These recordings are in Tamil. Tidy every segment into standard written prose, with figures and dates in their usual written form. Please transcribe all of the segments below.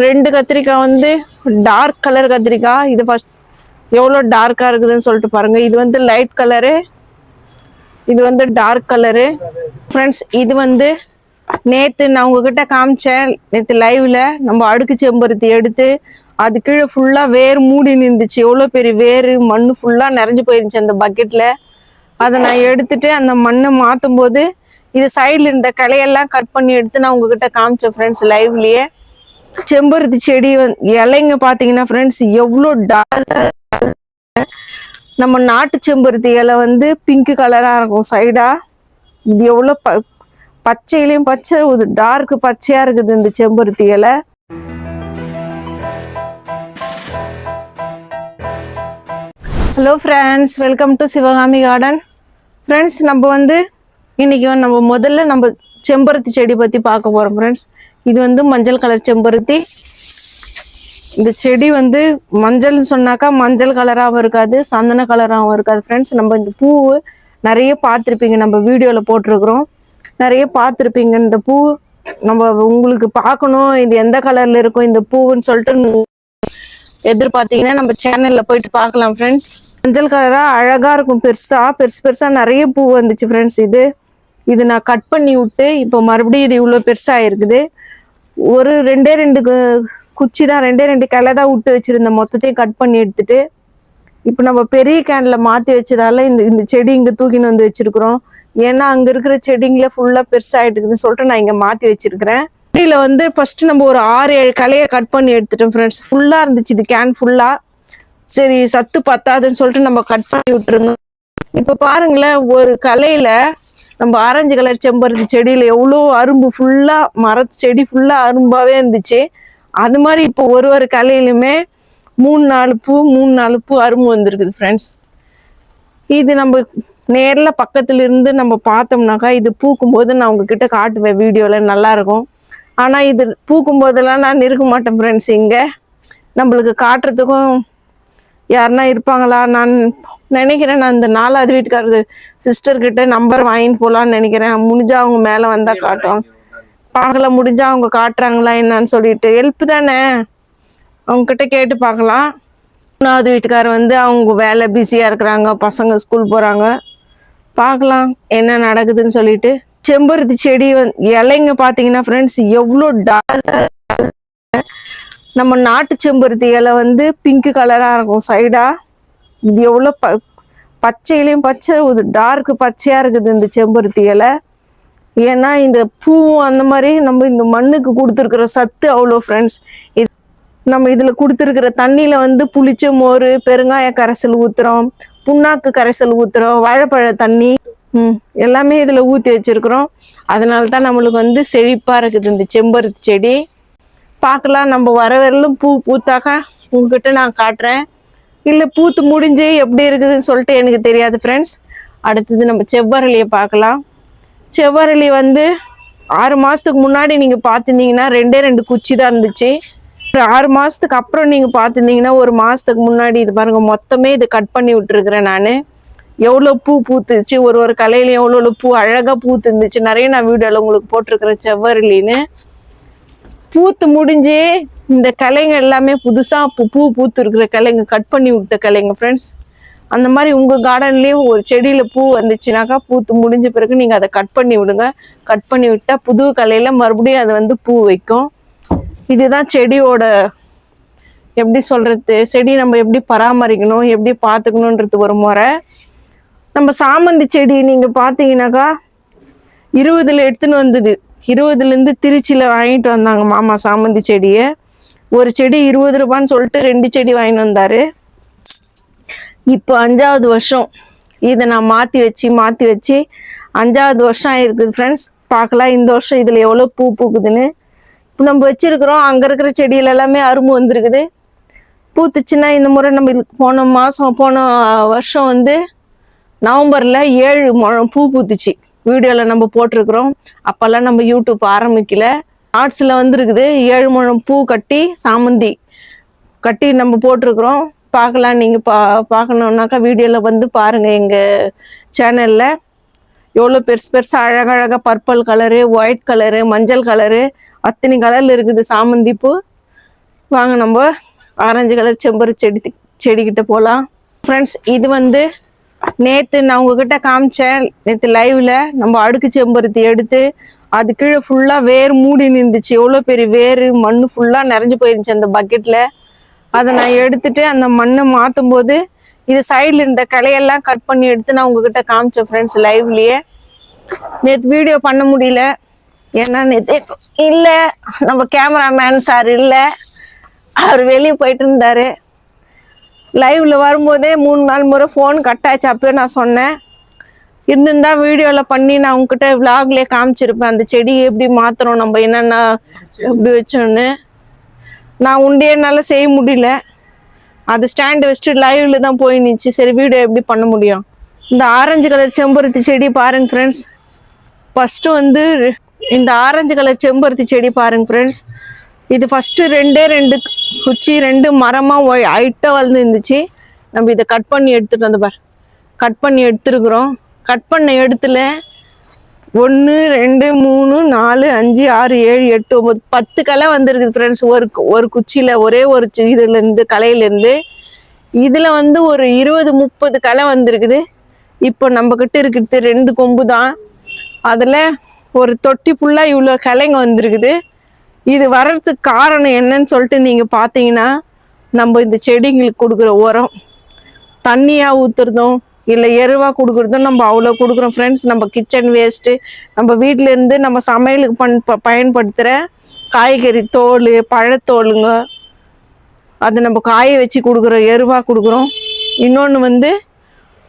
ரெண்டு கத்திரிக்காய் வந்து டார்க் கலர் கத்திரிக்காய். இது ஃபர்ஸ்ட் எவ்வளோ டார்க்காக இருக்குதுன்னு சொல்லிட்டு பாருங்க. இது வந்து லைட் கலரு, இது வந்து டார்க் கலரு. ஃப்ரெண்ட்ஸ், இது வந்து நேற்று நான் உங்ககிட்ட காமிச்சேன். நேற்று லைவ்ல நம்ம அடுக்கு செம்பருத்தி எடுத்து அது கீழே ஃபுல்லாக வேர் மூடி நின்றுச்சு. எவ்வளோ பெரிய வேர், மண் ஃபுல்லாக நிறைஞ்சு போயிருந்துச்சு அந்த பக்கெட்டில். அதை நான் எடுத்துட்டு அந்த மண்ணை மாற்றும் போது இது சைடில் இருந்த கிளையெல்லாம் கட் பண்ணி எடுத்து நான் உங்ககிட்ட காமிச்சேன் ஃப்ரெண்ட்ஸ் லைவ்லயே. செம்பருத்தி செடி இலைங்க பார்த்தீங்கன்னா ஃப்ரெண்ட்ஸ் எவ்வளோ டார்க். நம்ம நாட்டு செம்பருத்தி இலை வந்து பிங்க் கலராக இருக்கும் சைடா. இது எவ்வளோ பச்சையிலையும் பச்சை, ஒரு டார்க் பச்சையா இருக்குது இந்த செம்பருத்தி இலை. Hello friends, welcome to Sivakami garden. Friends, நம்ம வந்து இன்னைக்கு நம்ம முதல்ல நம்ம செம்பருத்தி செடி பற்றி பார்க்க போகிறோம் ஃப்ரெண்ட்ஸ். இது வந்து மஞ்சள் கலர் செம்பருத்தி. இந்த செடி வந்து மஞ்சள்னு சொன்னாக்கா மஞ்சள் கலராகவும் இருக்காது, சந்தன கலராகவும் இருக்காது ஃப்ரெண்ட்ஸ். நம்ம இந்த பூ நிறைய பார்த்துருப்பீங்க, நம்ம வீடியோவில் போட்டிருக்கிறோம், நிறைய பார்த்துருப்பீங்க. இந்த பூ நம்ம உங்களுக்கு பார்க்கணும் இது எந்த கலரில் இருக்கும் இந்த பூவுன்னு சொல்லிட்டு எதிர்பார்த்தீங்கன்னா நம்ம சேனலில் போயிட்டு பார்க்கலாம் ஃப்ரெண்ட்ஸ். மஞ்சள் கலராக அழகாக இருக்கும், பெருசா நிறைய பூ வந்துச்சு ஃப்ரெண்ட்ஸ். இது நான் கட் பண்ணி விட்டு இப்போ மறுபடியும் இது இவ்வளோ பெருசாக இருக்குது. ஒரு ரெண்டு குச்சி தான், ரெண்டு கிளை தான் விட்டு வச்சுருந்தேன். மொத்தத்தையும் கட் பண்ணி எடுத்துட்டு இப்போ நம்ம பெரிய கேனில் மாற்றி வச்சதால இந்த செடி இங்கே தூக்கின்னு வந்து வச்சுருக்குறோம். ஏன்னா அங்கே இருக்கிற செடிங்களே ஃபுல்லாக பெருசாகிட்டுக்குதுன்னு சொல்லிட்டு நான் இங்கே மாற்றி வச்சுருக்கிறேன். செடியில் வந்து ஃபஸ்ட்டு நம்ம ஒரு 6-7 கிளையை கட் பண்ணி எடுத்துட்டோம் ஃப்ரெண்ட்ஸ். ஃபுல்லாக இருந்துச்சு இது கேன் ஃபுல்லாக. சரி, சத்து பத்தாதுன்னு சொல்லிட்டு நம்ம கட் பண்ணி விட்டுருந்தோம். இப்போ பாருங்களேன், ஒரு கலையில நம்ம ஆரஞ்சு கலர் செம்பருத்தி செடியில் எவ்வளோ அரும்பு, ஃபுல்லாக மரத்து செடி ஃபுல்லாக அரும்பாவே இருந்துச்சு. அது மாதிரி இப்போ ஒரு கலையிலுமே 3-4 பூ அரும்பு வந்திருக்குது ஃப்ரெண்ட்ஸ். இது நம்ம நேரில் பக்கத்துல இருந்து நம்ம பார்த்தோம்னாக்கா இது பூக்கும் போது நான் உங்ககிட்ட காட்டுவேன் வீடியோவில், நல்லா இருக்கும். ஆனால் இது பூக்கும் போதெல்லாம் நான் இருக்க மாட்டேன் ஃப்ரெண்ட்ஸ். இங்கே நம்மளுக்கு காட்டுறதுக்கும் யாருன்னா இருப்பாங்களா நான் நினைக்கிறேன். நான் இந்த 4வது வீட்டுக்காரரு சிஸ்டர்கிட்ட நம்பர் வாங்கிட்டு போகலான்னு நினைக்கிறேன். முடிஞ்சா அவங்க மேலே வந்தால் காட்டுவாங்க, பார்க்கல. முடிஞ்சா அவங்க காட்டுறாங்களா என்னன்னு சொல்லிட்டு, ஹெல்ப் தானே, அவங்ககிட்ட கேட்டு பார்க்கலாம். 3வது வீட்டுக்காரர் வந்து அவங்க வேலை பிஸியாக இருக்கிறாங்க, பசங்க ஸ்கூல் போகிறாங்க, பார்க்கலாம் என்ன நடக்குதுன்னு சொல்லிட்டு. செம்பருத்தி செடி இலைங்க பார்த்தீங்கன்னா ஃப்ரெண்ட்ஸ் எவ்வளோ டார்க். நம்ம நாட்டு செம்பருத்தி இலை வந்து பிங்க் கலராக இருக்கும் சைடா. இது எவ்வளோ பச்சையிலையும் பச்சை, ஒரு டார்க் பச்சையாக இருக்குது இந்த செம்பருத்தி இலை. ஏன்னா இந்த பூவும் அந்த மாதிரி நம்ம இந்த மண்ணுக்கு கொடுத்துருக்குற சத்து அவ்வளோ ஃப்ரெண்ட்ஸ். நம்ம இதில் கொடுத்துருக்குற தண்ணியில் வந்து புளிச்ச மோர், பெருங்காய கரைசல் ஊற்றுறோம், புண்ணாக்கு கரைசல் ஊற்றுறோம், வாழைப்பழ தண்ணி எல்லாமே இதில் ஊற்றி வச்சுருக்குறோம். அதனால தான் நம்மளுக்கு வந்து செழிப்பாக இருக்குது இந்த செம்பருத்தி செடி. பார்க்கலாம், நம்ம வர வரலும் பூ பூத்தாக்கா உங்ககிட்ட நான் காட்டுறேன். இல்லை பூத்து முடிஞ்சு எப்படி இருக்குதுன்னு சொல்லிட்டு எனக்கு தெரியாது ஃப்ரெண்ட்ஸ். அடுத்தது நம்ம செவ்வரளியை பார்க்கலாம். செவ்வரளி வந்து 6 மாதத்துக்கு முன்னாடி நீங்கள் பார்த்துருந்தீங்கன்னா 2 குச்சி தான் இருந்துச்சு. 6 மாதத்துக்கு அப்புறம் நீங்கள் பார்த்துருந்தீங்கன்னா 1 மாதத்துக்கு முன்னாடி இது பாருங்க, மொத்தமே இது கட் பண்ணி விட்டுருக்குறேன் நான். எவ்வளோ பூ பூத்துச்சு, ஒரு கலையிலையும் எவ்வளோ பூ அழகாக பூத்து இருந்துச்சு. நிறைய நான் வீடியோவில் உங்களுக்கு போட்டிருக்கிறேன் செவ்வரளின்னு. பூத்து முடிஞ்சு இந்த கிளைங்க எல்லாமே புதுசாக பூ பூத்து இருக்கிற கிளைங்க, கட் பண்ணி விட்ட கிளைங்க ஃப்ரெண்ட்ஸ். அந்த மாதிரி உங்கள் கார்டன்லேயும் ஒரு செடியில் பூ வந்துச்சுனாக்கா பூத்து முடிஞ்ச பிறகு நீங்கள் அதை கட் பண்ணி விடுங்க. கட் பண்ணி விட்டால் புது கலையில் மறுபடியும் அது வந்து பூ வைக்கும். இதுதான் செடியோட எப்படி சொல்கிறது, செடி நம்ம எப்படி பராமரிக்கணும், எப்படி பார்த்துக்கணுன்றது ஒரு முறை. நம்ம சாமந்தி செடி நீங்கள் பார்த்தீங்கன்னாக்கா 20ல் எடுத்துன்னு வந்தது. 20லேருந்து திருச்சியில் வாங்கிட்டு வந்தாங்க மாமா சாமந்தி செடியை. ஒரு செடி 20 ரூபான்னு சொல்லிட்டு 2 செடி வாங்கிட்டு வந்தார். இப்போ 5வது வருஷம் இதை நான் மாற்றி வச்சு 5வது வருஷம் ஆகிருக்குது ஃப்ரெண்ட்ஸ். பார்க்கலாம் இந்த வருஷம் இதில் எவ்வளோ பூ பூக்குதுன்னு. இப்போ நம்ம வச்சுருக்குறோம், அங்கே இருக்கிற செடியில் எல்லாமே அரும்பு வந்துருக்குது, பூத்துச்சுன்னா. இந்த முறை நம்ம போன வருஷம் வந்து நவம்பரில் 7 முழம் பூ பூத்துச்சு. வீடியோவில் நம்ம போட்டிருக்கிறோம். அப்போல்லாம் நம்ம யூடியூப் ஆரம்பிக்கல. ஷார்ட்ஸில் வந்துருக்குது 7 முழம் பூ கட்டி, சாமந்தி கட்டி நம்ம போட்டிருக்கிறோம். பார்க்கலாம், நீங்கள் பார்க்கணுன்னாக்கா வீடியோவில் வந்து பாருங்கள். எங்கள் சேனலில் எவ்வளோ பெருசாக அழகழகாக பர்பிள் கலரு, ஒயிட் கலரு, மஞ்சள் கலரு, அத்தனை கலரில் இருக்குது சாமந்தி பூ. வாங்க நம்ம ஆரஞ்சு கலர் செம்பருத்தி செடிக்கிட்ட போகலாம். ஃப்ரெண்ட்ஸ், இது வந்து நேற்று நான் உங்ககிட்ட காமிச்சேன். நேற்று லைவ்ல நம்ம அடுக்கு செம்பருத்தி எடுத்து அது கீழே ஃபுல்லாக வேர் மூடி நின்றுச்சு. எவ்வளோ பெரிய வேர், மண் ஃபுல்லாக நிறைஞ்சு போயிருந்துச்சு அந்த பக்கெட்டில். அதை நான் எடுத்துட்டு அந்த மண்ணை மாற்றும் போது இது சைடில் இருந்த கிளையெல்லாம் கட் பண்ணி எடுத்து நான் உங்ககிட்ட காமிச்சேன் ஃப்ரெண்ட்ஸ் லைவ்லேயே. நேற்று வீடியோ பண்ண முடியல, ஏன்னா நேற்று இல்லை, நம்ம கேமராமேன் சார் இல்லை, அவர் வெளியே போயிட்டு இருந்தாரு. லைவ்ல வரும்போதே 3-4 முறை ஃபோன் கட் ஆச்சு. அப்போ நான் சொன்னேன், இருந்திருந்தா வீடியோவில் பண்ணி நான் உங்ககிட்ட விளாக்லேயே காமிச்சிருப்பேன் அந்த செடி எப்படி மாற்றுறோம், நம்ம என்னென்ன எப்படி வச்சோன்னு. நான் உண்டே என்னால் செய்ய முடியல, அது ஸ்டாண்டு வச்சுட்டு லைவ்ல தான் போயிடுச்சு. சரி, வீடியோ எப்படி பண்ண முடியும். இந்த ஆரஞ்சு கலர் செம்பருத்தி செடி பாருங்க ஃப்ரெண்ட்ஸ். ஃபர்ஸ்ட் வந்து இந்த ஆரஞ்சு கலர் செம்பருத்தி செடி பாருங்க ஃப்ரெண்ட்ஸ். இது ஃபர்ஸ்ட் 2 குச்சி 2 மரமா ஹைட்டா வளர்ந்து இருந்துச்சு. நம்ம இதை கட் பண்ணி எடுத்துட்டு வந்து கட் பண்ணி எடுத்துருக்குறோம். கட் பண்ண இடத்துல 1 2 3 4 5 6 7 8 9 10 களை வந்துருக்குது ஃப்ரெண்ட்ஸ். ஒரு குச்சியில ஒரே ஒரு இதுல இருந்து கலையில இதுல வந்து ஒரு 20-30 களை வந்திருக்குது. இப்போ நம்ம கிட்ட இருக்கிறது 2 கொம்பு தான். அதுல ஒரு தொட்டி ஃபுல்லா இவ்வளோ கிளைங்க வந்திருக்குது. இது வர்றதுக்கு காரணம் என்னன்னு சொல்லிட்டு நீங்க பாத்தீங்கன்னா, நம்ம இந்த செடிங்களுக்கு கொடுக்குற உரம், தண்ணியா ஊத்துறதும் இல்லை எருவா கொடுக்குறதும் நம்ம அவ்வளோ கொடுக்குறோம் ஃப்ரெண்ட்ஸ். நம்ம கிச்சன் வேஸ்ட்டு, நம்ம வீட்டில இருந்து நம்ம சமையலுக்கு பயன்படுத்துகிற காய்கறி தோல், பழத்தோலுங்க, அதை நம்ம காய வச்சு கொடுக்குறோம், எருவா கொடுக்குறோம். இன்னொன்று வந்து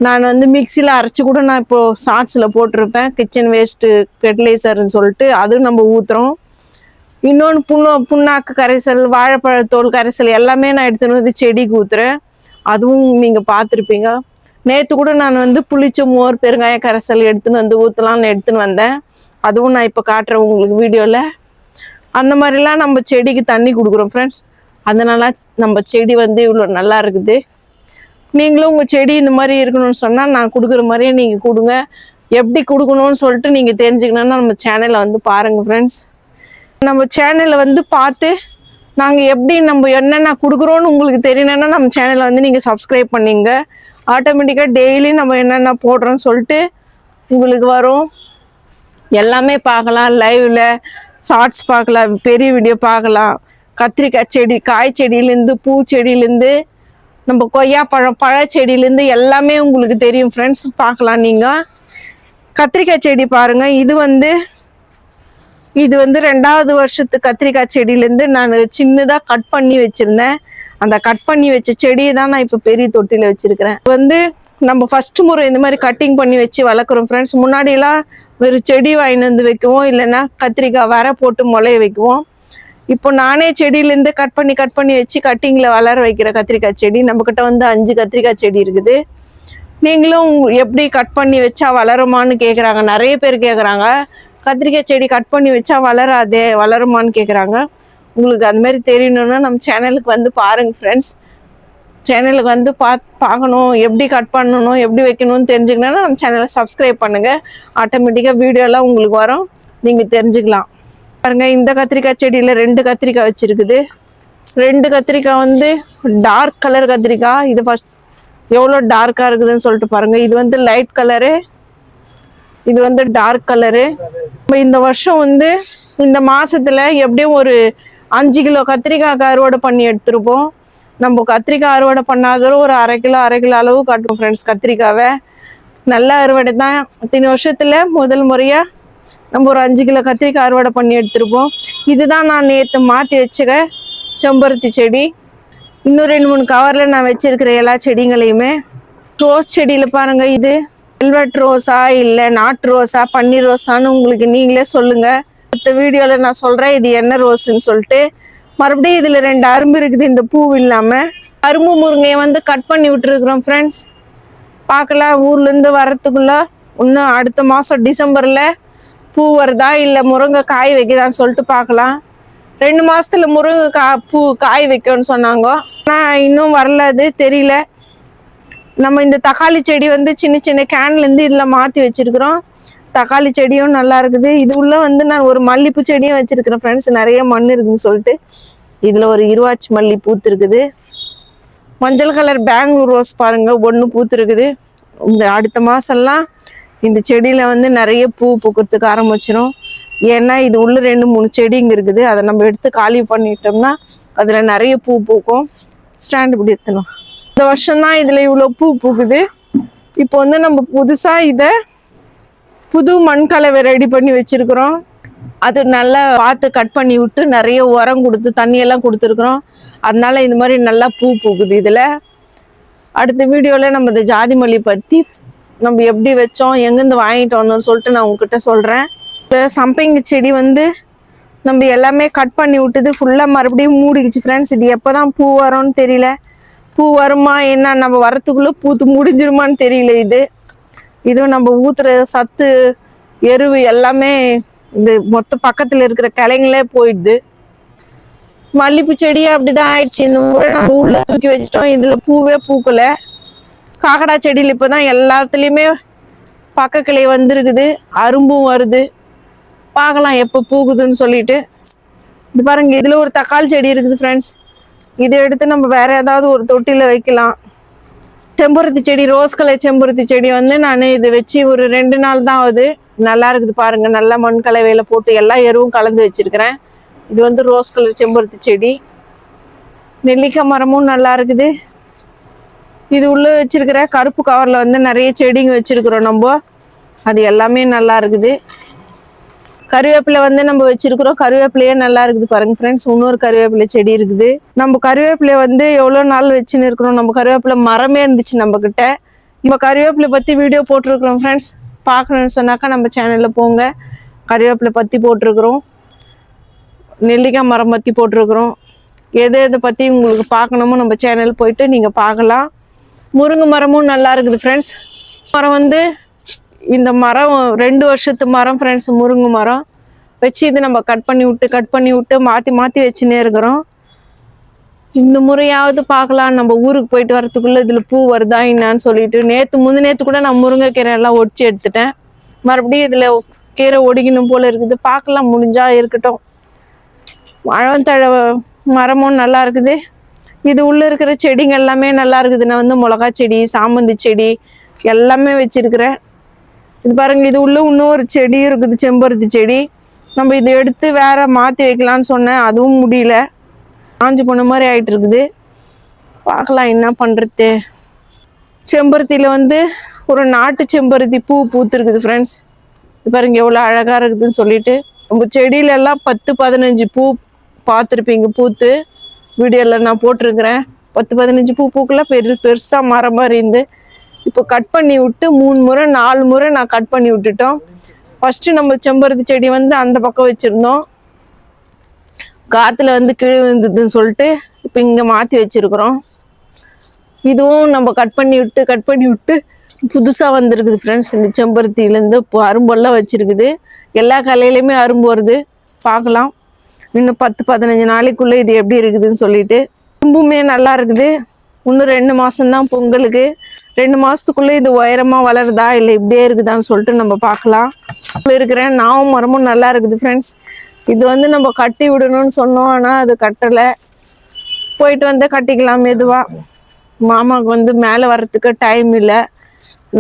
நான் வந்து மிக்சியில் அரைச்சி கூட நான் இப்போது ஷார்ட்ஸில் போட்டிருப்பேன், கிச்சன் வேஸ்ட்டு ஃபெர்டிலைசர்னு சொல்லிட்டு, அதுவும் நம்ம ஊற்றுறோம். இன்னொன்று புண்ணாக்கு கரைசல், வாழைப்பழத்தோல் கரைசல் எல்லாமே நான் எடுத்துன்னு வந்து செடிக்கு ஊற்றுறேன். அதுவும் நீங்கள் பார்த்துருப்பீங்க. நேற்று கூட நான் வந்து புளிச்ச மோர் பெருங்காய கரைசல் எடுத்துன்னு வந்து ஊற்றலான்னு எடுத்துன்னு வந்தேன். அதுவும் நான் இப்போ காட்டுறேன் உங்களுக்கு வீடியோவில். அந்த மாதிரிலாம் நம்ம செடிக்கு தண்ணி கொடுக்குறோம் ஃப்ரெண்ட்ஸ். அதனால நம்ம செடி வந்து இவ்வளோ நல்லா இருக்குது. நீங்களும் உங்கள் செடி இந்த மாதிரி இருக்கணும்னு சொன்னால் நான் கொடுக்குற மாதிரியே நீங்கள் கொடுங்க. எப்படி கொடுக்கணும்னு சொல்லிட்டு நீங்கள் தெரிஞ்சுக்கணுன்னா நம்ம சேனலை வந்து பாருங்கள் ஃப்ரெண்ட்ஸ். நம்ம சேனலை வந்து பார்த்து நாங்கள் எப்படி நம்ம என்னென்ன கொடுக்குறோன்னு உங்களுக்கு தெரியணுன்னா நம்ம சேனலை வந்து நீங்கள் சப்ஸ்கிரைப் பண்ணிங்க. ஆட்டோமேட்டிக்காக டெய்லி நம்ம என்னென்ன போடுறோன்னு சொல்லிட்டு உங்களுக்கு வரும். எல்லாமே பார்க்கலாம், லைவில் ஷார்ட்ஸ் பார்க்கலாம், பெரிய வீடியோ பார்க்கலாம். கத்திரிக்காய் செடி, காய் செடியிலேருந்து, பூச்செடியிலேருந்து, நம்ம கொய்யாப்பழம் பழச்செடியிலேருந்து எல்லாமே உங்களுக்கு தெரியும் ஃப்ரெண்ட்ஸ். பார்க்கலாம் நீங்கள். கத்திரிக்காய் செடி பாருங்கள். இது வந்து 2வது வருஷத்து கத்திரிக்காய் செடியிலேருந்து நான் சின்னதாக கட் பண்ணி வச்சுருந்தேன். அந்த கட் பண்ணி வச்ச செடியை தான் நான் இப்போ பெரிய தொட்டியில் வச்சுருக்கிறேன். வந்து நம்ம ஃபர்ஸ்ட் முறை இந்த மாதிரி கட்டிங் பண்ணி வச்சு வளர்க்குறோம் ஃப்ரெண்ட்ஸ். முன்னாடியெல்லாம் ஒரு செடி வாங்கிட்டு வந்து வைக்குவோம், இல்லைன்னா கத்திரிக்காய் வர போட்டு முளைய வைக்குவோம். இப்போ நானே செடியிலேருந்து கட் பண்ணி வச்சு கட்டிங்கில் வளர வைக்கிற கத்திரிக்காய் செடி. நம்மக்கிட்ட வந்து 5 கத்திரிக்காய் செடி இருக்குது. நீங்களும் எப்படி கட் பண்ணி வச்சா வளருமான்னு கேட்குறாங்க, நிறைய பேர் கேட்குறாங்க. கத்திரிக்காய் செடி கட் பண்ணி வச்சா வளராதே, வளருமான்னு கேட்குறாங்க. உங்களுக்கு அந்த மாதிரி தெரியணும்னா நம்ம சேனலுக்கு வந்து பாருங்கள் ஃப்ரெண்ட்ஸ். சேனலுக்கு வந்து பார்க்கணும், எப்படி கட் பண்ணணும், எப்படி வைக்கணும்னு தெரிஞ்சுக்கணும்னா நம்ம சேனலை சப்ஸ்கிரைப் பண்ணுங்கள். ஆட்டோமேட்டிக்காக வீடியோலாம் உங்களுக்கு வரும், நீங்கள் தெரிஞ்சுக்கலாம். பாருங்கள், இந்த கத்திரிக்காய் செடியில் 2 கத்திரிக்காய் வச்சுருக்குது. 2 கத்திரிக்காய் வந்து டார்க் கலர் கத்திரிக்காய். இது ஃபஸ்ட் எவ்வளோ டார்க்காக இருக்குதுன்னு சொல்லிட்டு பாருங்கள். இது வந்து லைட் கலரு, இது வந்து டார்க் கலரு. இப்போ இந்த வருஷம் வந்து இந்த மாதத்தில் எப்படியும் ஒரு 5 கிலோ கத்திரிக்காய் அறுவடை பண்ணி எடுத்துருப்போம். நம்ம கத்திரிக்காய் அறுவடை பண்ணாதவரை ஒரு அரை கிலோ அளவு காட்டுவோம் ஃப்ரெண்ட்ஸ். கத்திரிக்காவை நல்ல அறுவடை தான். இத்தனை வருஷத்தில் முதல் முறையாக நம்ம ஒரு 5 கிலோ கத்திரிக்காய் அறுவடை பண்ணி எடுத்துருப்போம். இதுதான் நான் நேற்று மாற்றி வச்சுக்க செம்பருத்தி செடி. இன்னும் 2-3 கவரில் நான் வச்சிருக்கிற எல்லா செடிங்களையுமே. ரோஸ் செடியில் பாருங்கள், இது வெல்வெட் ரோஸா இல்லை நாட்டு ரோஸா பன்னீர் ரோஸான்னு உங்களுக்கு நீங்களே சொல்லுங்கள். அடுத்த வீடியோவில் நான் சொல்கிறேன் இது என்ன ரோஸுன்னு சொல்லிட்டு. மறுபடியும் இதில் 2 அரும்பு இருக்குது, இந்த பூ இல்லாமல். அரும்பு முருங்கையை வந்து கட் பண்ணி விட்டுருக்குறோம் ஃப்ரெண்ட்ஸ். பார்க்கலாம், ஊர்லேருந்து வரத்துக்குள்ளே இன்னும் அடுத்த மாதம் டிசம்பரில் பூ வருதா இல்லை முருங்கை காய் வைக்குதான்னு சொல்லிட்டு பார்க்கலாம். 2 மாதத்துல முருங்கை பூ காய் வைக்கணும்னு சொன்னாங்க, ஆனால் இன்னும் வரல, அது தெரியல. நம்ம இந்த தக்காளி செடி வந்து சின்ன சின்ன கேன்லேருந்து இதில் மாற்றி வச்சுருக்குறோம். தக்காளி செடியும் நல்லா இருக்குது. இது உள்ள வந்து நான் ஒரு மல்லிப்பூ செடியும் வச்சுருக்கிறேன் ஃப்ரெண்ட்ஸ். நிறைய மண் இருக்குதுன்னு சொல்லிட்டு இதில் ஒரு இருவாச்சி மல்லி பூத்து இருக்குது. மஞ்சள் கலர் பெங்களூர் ரோஸ் பாருங்க, ஒன்று பூத்து இருக்குது. இந்த அடுத்த மாதம்லாம் இந்த செடியில் வந்து நிறைய பூ பூக்கிறதுக்கு ஆரம்பிச்சிடும். ஏன்னா இது உள்ள 2-3 செடி இங்கே இருக்குது. அதை நம்ம எடுத்து காலி பண்ணிட்டோம்னா அதில் நிறைய பூ பூக்கும். ஸ்டாண்ட் இப்படி எடுத்துணும். இந்த வருஷம்தான் இதில் இவ்வளோ பூ பூக்குது. இப்போ வந்து நம்ம புதுசாக இதை புது மண்கலவை ரெடி பண்ணி வச்சுருக்குறோம். அது நல்லா பார்த்து கட் பண்ணி விட்டு நிறைய உரம் கொடுத்து தண்ணியெல்லாம் கொடுத்துருக்குறோம். அதனால இந்த மாதிரி நல்லா பூ பூக்குது. இதில் அடுத்த வீடியோவில் நம்ம இந்த ஜாதி மல்லி பற்றி நம்ம எப்படி வச்சோம், எங்கேருந்து வாங்கிட்டு வந்தோம்னு சொல்லிட்டு நான் உங்ககிட்ட சொல்கிறேன். இப்போ சம்பங்கி செடி வந்து நம்ம எல்லாமே கட் பண்ணி விட்டது ஃபுல்லாக மறுபடியும் மூடிக்குச்சு ஃப்ரெண்ட்ஸ். இது எப்போ தான் பூ வரும்னு தெரியல. பூ வருமா என்ன, நம்ம வரத்துக்குள்ளே பூத்து முடிஞ்சிருமான்னு தெரியல. இதுவும் நம்ம ஊற்றுற சத்து எருவு எல்லாமே இந்த மொத்த பக்கத்தில் இருக்கிற கிளைங்களே போயிடுது. மல்லிப்பூ செடியே அப்படிதான் ஆயிடுச்சு. இந்த முறை நம்ம உள்ள தூக்கி வச்சிட்டோம். இதில் பூவே பூக்கலை. காக்கடா செடியில் இப்போ தான் எல்லாத்துலேயுமே பக்க கிளை வந்துருக்குது, அரும்பும் வருது. பார்க்கலாம் எப்போ பூக்குதுன்னு சொல்லிட்டு. இது பாருங்க, இதில் ஒரு தக்காளி செடி இருக்குது ஃப்ரெண்ட்ஸ். இதை எடுத்து நம்ம வேற ஏதாவது ஒரு தொட்டியில் வைக்கலாம். செம்பருத்தி செடி, ரோஸ் கலர் செம்பருத்தி செடி வந்து நான் இதை வச்சு ஒரு 2 நாள் தான் ஆகுது. நல்லா இருக்குது பாருங்க. நல்லா மண் கலவையில போட்டு எல்லா எருவும் கலந்து வச்சிருக்கிறேன். இது வந்து ரோஸ் கலர் செம்பருத்தி செடி. நெல்லிக்காய் மரமும் நல்லா இருக்குது. இது உள்ள வச்சிருக்கிற கருப்பு கவர்ல வந்து நிறைய செடிங்க வச்சிருக்கிறோம் நம்ம. அது எல்லாமே நல்லா இருக்குது. கருவேப்பிலை வந்து நம்ம வச்சிருக்கிறோம். கருவேப்பிலையே நல்லா இருக்குது பாருங்க ஃப்ரெண்ட்ஸ். இன்னொரு கருவேப்பிலை செடி இருக்குது. நம்ம கருவேப்பிலை வந்து எவ்வளோ நாள் வச்சுன்னு இருக்கிறோம். நம்ம கருவேப்பிலை மரமே இருந்துச்சு நம்ம கிட்ட. நம்ம கருவேப்பிலை பற்றி வீடியோ போட்டிருக்கிறோம் ஃப்ரெண்ட்ஸ். பார்க்கணுன்னு சொன்னாக்கா நம்ம சேனலில் போங்க. கருவேப்பிலை பற்றி போட்டிருக்கிறோம். நெல்லிக்காய் மரம் பற்றி போட்டிருக்கிறோம். எதை பற்றி உங்களுக்கு பார்க்கணுமோ நம்ம சேனல் போயிட்டு நீங்கள் பார்க்கலாம். முருங்கை மரமும் நல்லா இருக்குது ஃப்ரெண்ட்ஸ். மரம் வந்து இந்த மரம் 2 வருஷத்து மரம் ஃப்ரெண்ட்ஸ். முருங்கை மரம் வச்சு இது நம்ம கட் பண்ணி விட்டு மாற்றி வச்சுன்னே இருக்கிறோம். இந்த முறையாவது பார்க்கலாம். நம்ம ஊருக்கு போயிட்டு வரத்துக்குள்ளே இதில் பூ வருதா என்னான்னு சொல்லிட்டு முந்தினேத்து கூட நான் முருங்கைக்கீரை எல்லாம் ஒடிச்சு எடுத்துட்டேன். மறுபடியும் இதில் கீரை ஒடிக்கணும் போல இருக்குது. பார்க்கலாம், முடிஞ்சா இருக்கட்டும். மழத்தழை மரமும் நல்லா இருக்குது. இது உள்ளே இருக்கிற செடிங்க எல்லாமே நல்லா இருக்குது. நான் வந்து மிளகா செடி, சாமந்தி செடி எல்லாமே வச்சிருக்கிறேன். இது பாருங்க, இது உள்ள இன்னொரு செடி இருக்குது, செம்பருத்தி செடி. நம்ம இதை எடுத்து வேற மாற்றி வைக்கலான்னு சொன்னேன். அதுவும் முடியல. காஞ்சி போன மாதிரி ஆயிட்டு இருக்குது. பார்க்கலாம் என்ன பண்ணுறது. செம்பருத்தியில் வந்து ஒரு நாட்டு செம்பருத்தி பூ பூத்துருக்குது ஃப்ரெண்ட்ஸ். இது பாருங்க எவ்வளோ அழகாக இருக்குதுன்னு சொல்லிட்டு. நம்ம செடியிலெல்லாம் 10-15 பூ பார்த்துருப்பீங்க பூத்து. வீடியோவில் நான் போட்டிருக்கிறேன். 10-15 பூ பூக்குள்ள பெருசாக மரம் மாதிரி இருந்து இப்போ கட் பண்ணி விட்டு 3 முறை 4 முறை நான் கட் பண்ணி விட்டுட்டோம். ஃபர்ஸ்ட் நம்ம செம்பருத்தி செடி வந்து அந்த பக்கம் வச்சிருந்தோம். காத்துல வந்து கீழே விழுந்ததுன்னு சொல்லிட்டு இப்போ இங்கே மாற்றி வச்சிருக்கிறோம். இதுவும் நம்ம கட் பண்ணி விட்டு புதுசாக வந்துருக்குது ஃப்ரெண்ட்ஸ். இந்த செம்பருத்தியிலேருந்து இப்போ அரும்பெல்லாம் வச்சிருக்குது. எல்லா கலையிலையுமே அரும்பு வருது. பார்க்கலாம் இன்னும் 10-15 நாளைக்குள்ளே இது எப்படி இருக்குதுன்னு சொல்லிட்டு. அரும்புமே நல்லா இருக்குது. இன்னும் 2 மாதம்தான் பொங்கலுக்கு. 2 மாதத்துக்குள்ளே இது உயரமாக வளருதா இல்லை இப்படியே இருக்குதான்னு சொல்லிட்டு நம்ம பார்க்கலாம். இருக்கிறேன் நாவும் மரமும் நல்லா இருக்குது ஃப்ரெண்ட்ஸ். இது வந்து நம்ம கட்டி விடணும்னு சொன்னோம். ஆனால் அது கட்டலை. போயிட்டு வந்து கட்டிக்கலாம் மெதுவாக. மாமாவுக்கு வந்து மேலே வர்றதுக்கு டைம் இல்லை.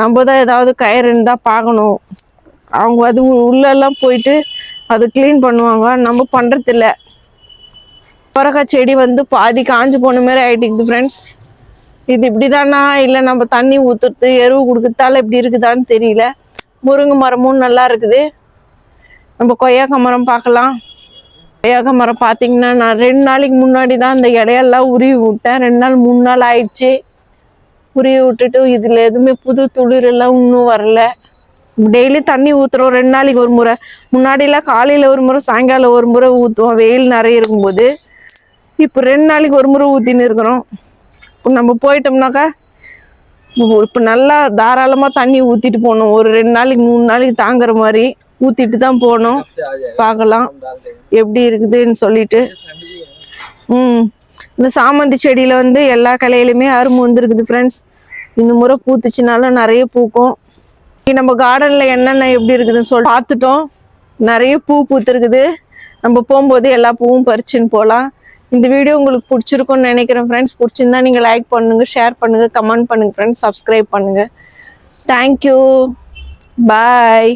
நம்ம தான் ஏதாவது கயிறு இருந்தால் பார்க்கணும். அவங்க அது உள்ளெல்லாம் போயிட்டு அது க்ளீன் பண்ணுவாங்க. நம்ம பண்ணுறதில்ல. சொரக்காய் செடி வந்து பாதி காஞ்சி போன மாதிரி ஆகிட்டுக்குது ஃப்ரெண்ட்ஸ். இது இப்படி தானா இல்லை நம்ம தண்ணி ஊற்றுறது எருவு கொடுக்குறதால இப்படி இருக்குதான்னு தெரியல. முருங்கை மரமும் நல்லா இருக்குது. நம்ம கொய்யாக்காய் மரம் பார்க்கலாம். கொய்யாக்காய் மரம் பார்த்தீங்கன்னா நான் 2 நாளைக்கு முன்னாடி தான் இந்த இலையெல்லாம் உருவி விட்டேன். 2 நாள் 3 நாள் ஆயிடுச்சு உருவி விட்டுட்டு. இதில் எதுவுமே புது துளிர் எல்லாம் இன்னும் வரல. டெய்லி தண்ணி ஊற்றுறோம் 2 நாளைக்கு ஒரு முறை. முன்னாடிலாம் காலையில் ஒரு முறை சாயங்காலம் ஒரு முறை ஊற்றுவோம் வெயில் நிறைய இருக்கும்போது. இப்போ 2 நாளைக்கு ஒரு முறை ஊற்றின்னு இருக்கிறோம். இப்போ நம்ம போயிட்டோம்னாக்கா இப்போ நல்லா தாராளமாக தண்ணி ஊற்றிட்டு போகணும். ஒரு 2 நாளைக்கு 3 நாளைக்கு தாங்குற மாதிரி ஊற்றிட்டு தான் போகணும். பார்க்கலாம் எப்படி இருக்குதுன்னு சொல்லிட்டு. இந்த சாமந்தி செடியில் வந்து எல்லா கலையிலுமே அரும்பு வந்துருக்குது ஃப்ரெண்ட்ஸ். இந்த முறை பூத்துச்சுனாலும் நிறைய பூக்கும். நம்ம கார்டனில் என்னென்ன எப்படி இருக்குதுன்னு சொல்லி பார்த்துட்டோம். நிறைய பூ பூத்துருக்குது. நம்ம போகும்போது எல்லா பூவும் பறிச்சுன்னு போகலாம். இந்த வீடியோ உங்களுக்கு பிடிச்சிருக்கும்னு நினைக்கிறேன் ஃப்ரெண்ட்ஸ். பிடிச்சிருந்தா நீங்கள் லைக் பண்ணுங்கள், ஷேர் பண்ணுங்கள், கமெண்ட் பண்ணுங்கள் ஃப்ரெண்ட்ஸ், சப்ஸ்கிரைப் பண்ணுங்கள். தேங்க்யூ, பாய்.